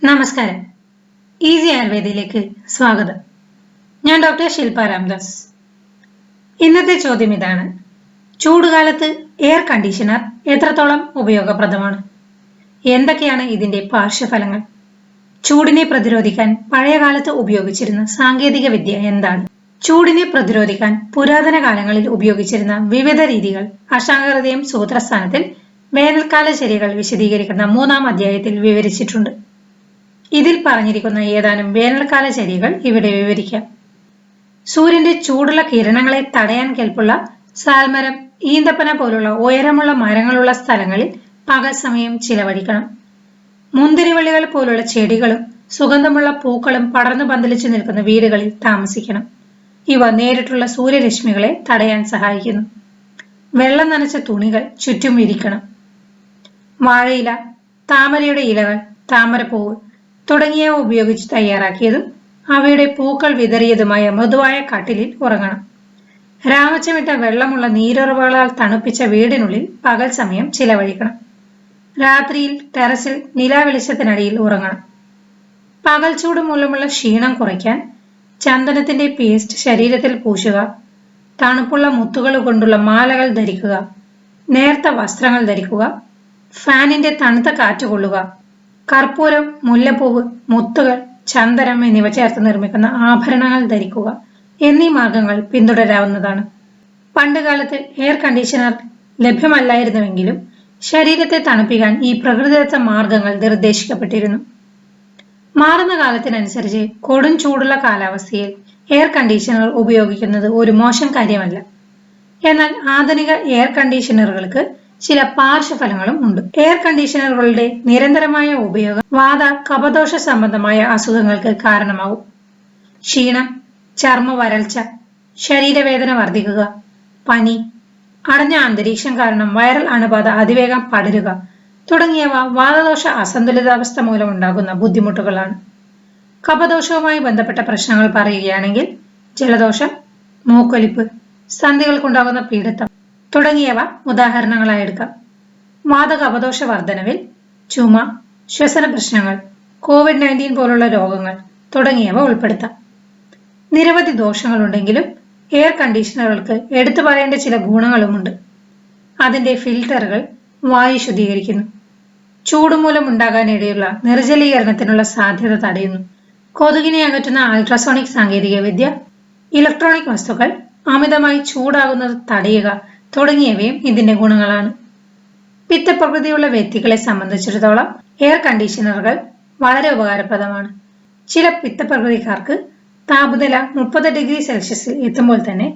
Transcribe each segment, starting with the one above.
നമസ്കാരം. ഈസി ആയുർവേദയിലേക്ക് സ്വാഗതം. ഞാൻ ഡോക്ടർ ശില്പ രാംദാസ്. ഇന്നത്തെ ചോദ്യം ഇതാണ്: ചൂടുകാലത്ത് എയർ കണ്ടീഷണർ എത്രത്തോളം ഉപയോഗപ്രദമാണ്? എന്തൊക്കെയാണ് ഇതിന്റെ പാർശ്വഫലങ്ങൾ? ചൂടിനെ പ്രതിരോധിക്കാൻ പഴയകാലത്ത് ഉപയോഗിച്ചിരുന്ന സാങ്കേതിക വിദ്യ എന്താണ്? ചൂടിനെ പ്രതിരോധിക്കാൻ പുരാതന കാലങ്ങളിൽ ഉപയോഗിച്ചിരുന്ന വിവിധ രീതികൾ അഷ്ടാംഗഹൃദയം സൂത്രസ്ഥാനത്തിൽ വേനൽക്കാല ചര്യകൾ വിശദീകരിക്കുന്ന 3-ാം അധ്യായത്തിൽ വിവരിച്ചിട്ടുണ്ട്. ഇതിൽ പറഞ്ഞിരിക്കുന്ന ഏതാനും വേനൽക്കാല ചര്യകൾ ഇവിടെ വിവരിക്കാം. സൂര്യന്റെ ചൂടുള്ള കിരണങ്ങളെ തടയാൻ കെൽപ്പുള്ള സാൽമരം, ഈന്തപ്പന പോലുള്ള ഉയരമുള്ള മരങ്ങളുള്ള സ്ഥലങ്ങളിൽ പകൽ സമയം ചിലവഴിക്കണം. മുന്തിരിവള്ളികൾ പോലുള്ള ചെടികളും സുഗന്ധമുള്ള പൂക്കളും പടർന്നു പന്തലിച്ചു നിൽക്കുന്ന വീടുകളിൽ താമസിക്കണം. ഇവ നേരിട്ടുള്ള സൂര്യരശ്മികളെ തടയാൻ സഹായിക്കുന്നു. വെള്ളം നനച്ച തുണികൾ ചുറ്റും വിരിക്കണം. വാഴയില, താമരയുടെ ഇലകൾ, താമരപ്പൂവ് തുടങ്ങിയവ ഉപയോഗിച്ച് തയ്യാറാക്കിയതും അവയുടെ പൂക്കൾ വിതറിയതുമായ മൃദുവായ കട്ടിലിൽ ഉറങ്ങണം. രാമച്ചമിട്ട വെള്ളമുള്ള നീരുറവകളാൽ തണുപ്പിച്ച വീടിനുള്ളിൽ പകൽ സമയം ചിലവഴിക്കണം. രാത്രിയിൽ ടെറസിൽ നിലാവെളിച്ചത്തിനടിയിൽ ഉറങ്ങണം. പകൽ ചൂട് മൂലമുള്ള ക്ഷീണം കുറയ്ക്കാൻ ചന്ദനത്തിന്റെ പേസ്റ്റ് ശരീരത്തിൽ പൂശുക, തണുപ്പുള്ള മുത്തുകൾ കൊണ്ടുള്ള മാലകൾ ധരിക്കുക, നേർത്ത വസ്ത്രങ്ങൾ ധരിക്കുക, ഫാനിന്റെ തണുത്ത കാറ്റ് കൊള്ളുക, കർപ്പൂരം, മുല്ലപ്പൂവ്, മുത്തുകൾ, ചന്ദനം എന്നിവ ചേർത്ത് നിർമ്മിക്കുന്ന ആഭരണങ്ങൾ ധരിക്കുക എന്നീ മാർഗങ്ങൾ പിന്തുടരാവുന്നതാണ്. പണ്ടുകാലത്ത് എയർ കണ്ടീഷണർ ലഭ്യമല്ലായിരുന്നുവെങ്കിലും ശരീരത്തെ തണുപ്പിക്കാൻ ഈ പ്രകൃതിദത്ത മാർഗങ്ങൾ നിർദ്ദേശിക്കപ്പെട്ടിരുന്നു. മാറുന്ന കാലത്തിനനുസരിച്ച് കൊടും ചൂടുള്ള കാലാവസ്ഥയിൽ എയർ കണ്ടീഷണർ ഉപയോഗിക്കുന്നത് ഒരു മോശം കാര്യമല്ല. എന്നാൽ ആധുനിക എയർ കണ്ടീഷണറുകൾക്ക് ചില പാർശ്വഫലങ്ങളും ഉണ്ട്. എയർ കണ്ടീഷണറുകളുടെ നിരന്തരമായ ഉപയോഗം വാത, കഫദോഷ സംബന്ധമായ അസുഖങ്ങൾക്ക് കാരണമാകും. ക്ഷീണം, ചർമ്മ വരൾച്ച, ശരീരവേദന വർദ്ധിക്കുക, പനി, അടഞ്ഞ അന്തരീക്ഷം കാരണം വൈറൽ അണുബാധ അതിവേഗം പടരുക തുടങ്ങിയവ വാതദോഷ അസന്തുലിതാവസ്ഥ മൂലം ഉണ്ടാകുന്ന ബുദ്ധിമുട്ടുകളാണ്. കഫദോഷവുമായി ബന്ധപ്പെട്ട പ്രശ്നങ്ങൾ പറയുകയാണെങ്കിൽ ജലദോഷം, മൂക്കൊലിപ്പ്, സന്ധികൾക്കുണ്ടാകുന്ന പീഡിത്തം തുടങ്ങിയവ ഉദാഹരണങ്ങളായി എടുക്കാം. വാതകഫദോഷ വർധനവിൽ ചുമ, ശ്വസന പ്രശ്നങ്ങൾ, COVID-19 പോലുള്ള രോഗങ്ങൾ തുടങ്ങിയവ ഉൾപ്പെടുത്താം. നിരവധി ദോഷങ്ങളുണ്ടെങ്കിലും എയർ കണ്ടീഷണറുകൾക്ക് എടുത്തു പറയേണ്ട ചില ഗുണങ്ങളുമുണ്ട്. അതിന്റെ ഫിൽറ്ററുകൾ വായു ശുദ്ധീകരിക്കുന്നു. ചൂടുമൂലം ഉണ്ടാകാനിടയുള്ള നിർജ്ജലീകരണത്തിനുള്ള സാധ്യത തടയുന്നു. കൊതുകിനെ അകറ്റുന്ന അൾട്രാസോണിക് സാങ്കേതിക വിദ്യ, ഇലക്ട്രോണിക് വസ്തുക്കൾ അമിതമായി ചൂടാകുന്നത് തടയുക തുടങ്ങിയവയും ഇതിന്റെ ഗുണങ്ങളാണ്. പിത്തപ്രകൃതിയുള്ള വ്യക്തികളെ സംബന്ധിച്ചിടത്തോളം എയർ കണ്ടീഷണറുകൾ വളരെ ഉപകാരപ്രദമാണ്. ചില പിത്തപ്രകൃതിക്കാർക്ക് താപനില 30 ഡിഗ്രി സെൽഷ്യസിൽ എത്തുമ്പോൾ തന്നെ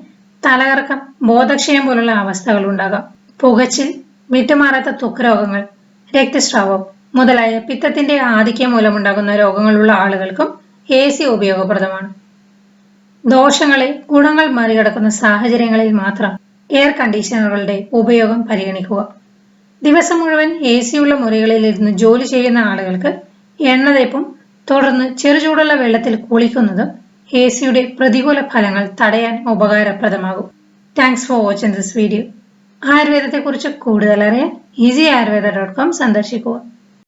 തലകറക്കം, ബോധക്ഷയം പോലുള്ള അവസ്ഥകൾ ഉണ്ടാകാം. പുകച്ചിൽ, വിട്ടുമാറാത്ത ത്വക്ക് രോഗങ്ങൾ, രക്തസ്രാവം മുതലായ പിത്തത്തിന്റെ ആധിക്യം മൂലമുണ്ടാകുന്ന രോഗങ്ങളുള്ള ആളുകൾക്കും AC ഉപയോഗപ്രദമാണ്. ദോഷങ്ങളെ ഗുണങ്ങൾ മറികടക്കുന്ന സാഹചര്യങ്ങളിൽ മാത്രം എയർ കണ്ടീഷണറുകളുടെ ഉപയോഗം പരിഗണിക്കുക. ദിവസം മുഴുവൻ AC-യുള്ള മുറികളിൽ ഇരുന്ന് ജോലി ചെയ്യുന്ന ആളുകൾക്ക് എണ്ണതേപ്പും തുടർന്ന് ചെറുചൂടുള്ള വെള്ളത്തിൽ കുളിക്കുന്നതും AC-യുടെ പ്രതികൂല ഫലങ്ങൾ തടയാൻ ഉപകാരപ്രദമാകും. Thanks for watching this video. ആയുർവേദത്തെക്കുറിച്ച് കൂടുതൽ അറിയാൻ easyayurveda.com സന്ദർശിക്കുക.